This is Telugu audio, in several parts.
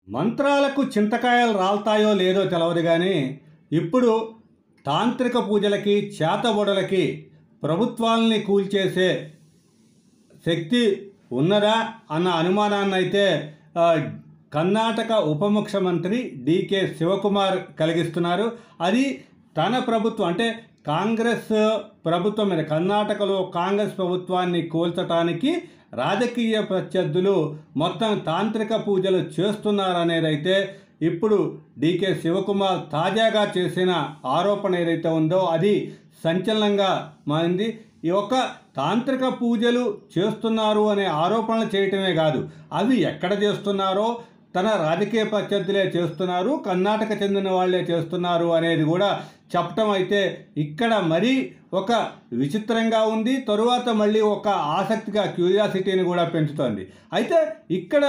మంత్రాలకు చింతకాయలు రాల్తాయో లేదో తెలవదు కానీ ఇప్పుడు తాంత్రిక పూజలకి చేతబడులకి ప్రభుత్వాలని కూల్చేసే శక్తి ఉన్నదా అన్న అనుమానాన్ని అయితే కర్ణాటక ఉప ముఖ్యమంత్రి డికే శివకుమార్ కలిగిస్తున్నారు. అది తన ప్రభుత్వం అంటే కాంగ్రెస్ ప్రభుత్వం మీద కర్ణాటకలో కాంగ్రెస్ ప్రభుత్వాన్ని కూల్చడానికి రాజకీయ ప్రత్యర్థులు మొత్తం తాంత్రిక పూజలు చేస్తున్నారనేదైతే ఇప్పుడు డికే శివకుమార్ తాజాగా చేసిన ఆరోపణ ఏదైతే ఉందో అది సంచలనంగా మారింది. ఈ యొక్క తాంత్రిక పూజలు చేస్తున్నారు అనే ఆరోపణలు చేయటమే కాదు, అవి ఎక్కడ చేస్తున్నారో తన రాజకీయ ప్రత్యర్థులే చేస్తున్నారు, కర్ణాటక చెందిన వాళ్ళే చేస్తున్నారు అనేది కూడా చెప్పటం అయితే ఇక్కడ మరీ ఒక విచిత్రంగా ఉంది. తరువాత మళ్ళీ ఒక ఆసక్తిగా క్యూరియాసిటీని కూడా పెంచుతోంది. అయితే ఇక్కడ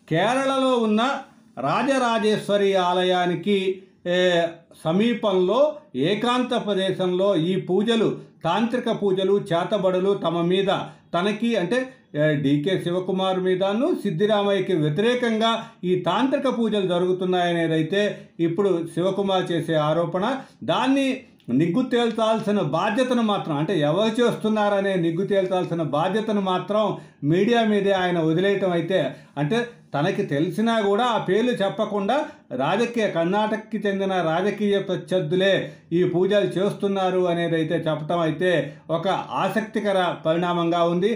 కేరళలో ఉన్న రాజరాజేశ్వరి ఆలయానికి సమీపంలో ఏకాంత ప్రదేశంలో ఈ పూజలు తాంత్రిక పూజలు చేతబడులు తమ మీద తనకి అంటే డికే శివకుమార్ మీదను సిద్ధిరామయ్యకి వ్యతిరేకంగా ఈ తాంత్రిక పూజలు జరుగుతున్నాయనేదైతే ఇప్పుడు శివకుమార్ చేసే ఆరోపణ. దాన్ని నిగ్గు తేల్చాల్సిన బాధ్యతను మాత్రం అంటే ఎవరు చేస్తున్నారనే నిగ్గు తేల్చాల్సిన బాధ్యతను మాత్రం మీడియా మీదే ఆయన వదిలేయటం అయితే అంటే తనకి తెలిసినా కూడా ఆ పేర్లు చెప్పకుండా కర్ణాటకకి చెందిన రాజకీయ ప్రత్యర్థులే ఈ పూజలు చేస్తున్నారు అనేది అయితే చెప్పటం అయితే ఒక ఆసక్తికర పరిణామంగా ఉంది.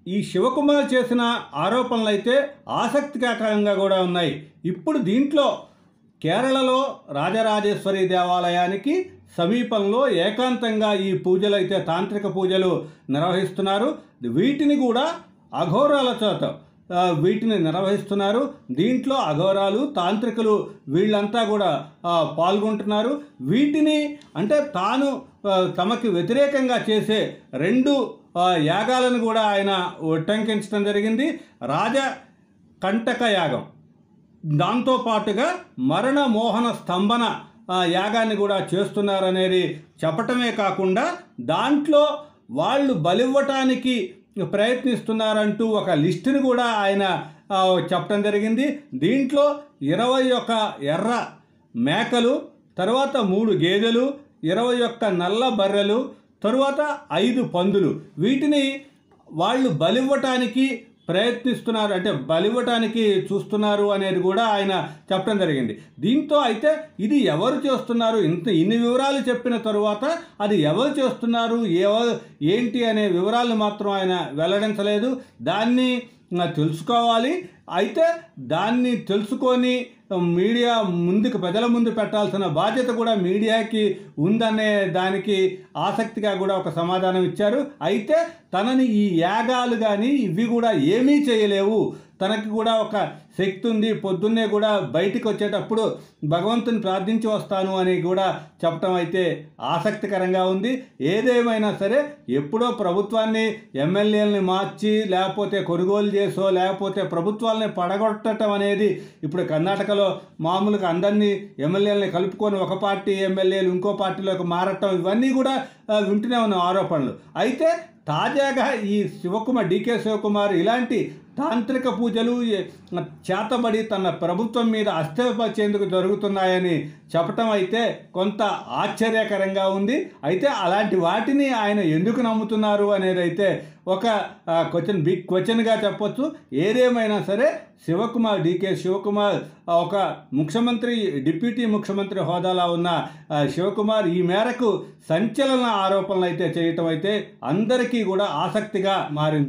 ఈ శివకుమార్ చేసిన ఆరోపణలు అయితే ఆసక్తికరంగా కూడా ఉన్నాయి. ఇప్పుడు దీంట్లో కేరళలో రాజరాజేశ్వరి దేవాలయానికి సమీపంలో ఏకాంతంగా ఈ పూజలు అయితే తాంత్రిక పూజలు నిర్వహిస్తున్నారు. వీటిని కూడా అఘోరాల చేత వీటిని నిర్వహిస్తున్నారు. దీంట్లో అఘోరాలు తాంత్రికులు వీళ్ళంతా కూడా పాల్గొంటున్నారు. వీటిని అంటే తమకి వ్యతిరేకంగా చేసే రెండు యాగాలను కూడా ఆయన ఉటంకించడం జరిగింది. రాజకంటక యాగం, దాంతోపాటుగా మరణ మోహన స్తంభన యాగాన్ని కూడా చేస్తున్నారనేది చెప్పటమే కాకుండా దాంట్లో వాళ్ళు బలివ్వటానికి ప్రయత్నిస్తున్నారంటూ ఒక లిస్టును కూడా ఆయన చెప్పడం జరిగింది. దీంట్లో 21 ఎర్ర మేకలు, తర్వాత 3 గేదెలు, 21 నల్ల బర్రెలు, తరువాత 5 పందులు వీటిని వాళ్ళు బలివ్వటానికి ప్రయత్నిస్తున్నారు అంటే బలివ్వటానికి చూస్తున్నారు అనేది కూడా ఆయన చెప్పడం జరిగింది. దీంతో అయితే ఇది ఎవరు చేస్తున్నారు ఇన్ని వివరాలు చెప్పిన తరువాత అది ఎవరు చేస్తున్నారు ఏంటి అనే వివరాలను మాత్రం ఆయన వెల్లడించలేదు. దాన్ని తెలుసుకోవాలి. అయితే దాన్ని తెలుసుకొని మీడియా ముందుకు ప్రజల ముందు పెట్టాల్సిన బాధ్యత కూడా మీడియాకి ఉందనే దానికి ఆసక్తిగా కూడా ఒక సమాధానం ఇచ్చారు. అయితే తనని ఈ యాగాలు కానీ ఇవి కూడా ఏమీ చేయలేవు, తనకి కూడా ఒక శక్తి ఉంది, పొద్దున్నే కూడా బయటికి వచ్చేటప్పుడు భగవంతుని ప్రార్థించి వస్తాను అని కూడా చెప్పటం అయితే ఆసక్తికరంగా ఉంది. ఏదేమైనా సరే ఎప్పుడో ప్రభుత్వాన్ని ఎమ్మెల్యేలని మార్చి లేకపోతే కొనుగోలు చేసో లేకపోతే ప్రభుత్వాలని పడగొట్టడం అనేది ఇప్పుడు కర్ణాటకలో మామూలుగా అందరినీ ఎమ్మెల్యేలని కలుపుకొని ఒక పార్టీ ఎమ్మెల్యేలు ఇంకో పార్టీలోకి మారటం ఇవన్నీ కూడా వింటూనే ఉన్న ఆరోపణలు. అయితే తాజాగా ఈ డికే శివకుమార్ ఇలాంటి తాంత్రిక పూజలు చేతబడి తన ప్రభుత్వం మీద అస్థిరపరిచేందుకు జరుగుతున్నాయని చెప్పటం అయితే కొంత ఆశ్చర్యకరంగా ఉంది. అయితే అలాంటి వాటిని ఆయన ఎందుకు నమ్ముతున్నారు అనేది అయితే ఒక బిగ్ క్వశ్చన్గా చెప్పొచ్చు. ఏదేమైనా సరే డికే శివకుమార్ ఒక ముఖ్యమంత్రి డిప్యూటీ ముఖ్యమంత్రి హోదాలో ఉన్న శివకుమార్ ఈ మేరకు సంచలన ఆరోపణలు అయితే చేయటం అయితే అందరికీ కూడా ఆసక్తిగా మారింది.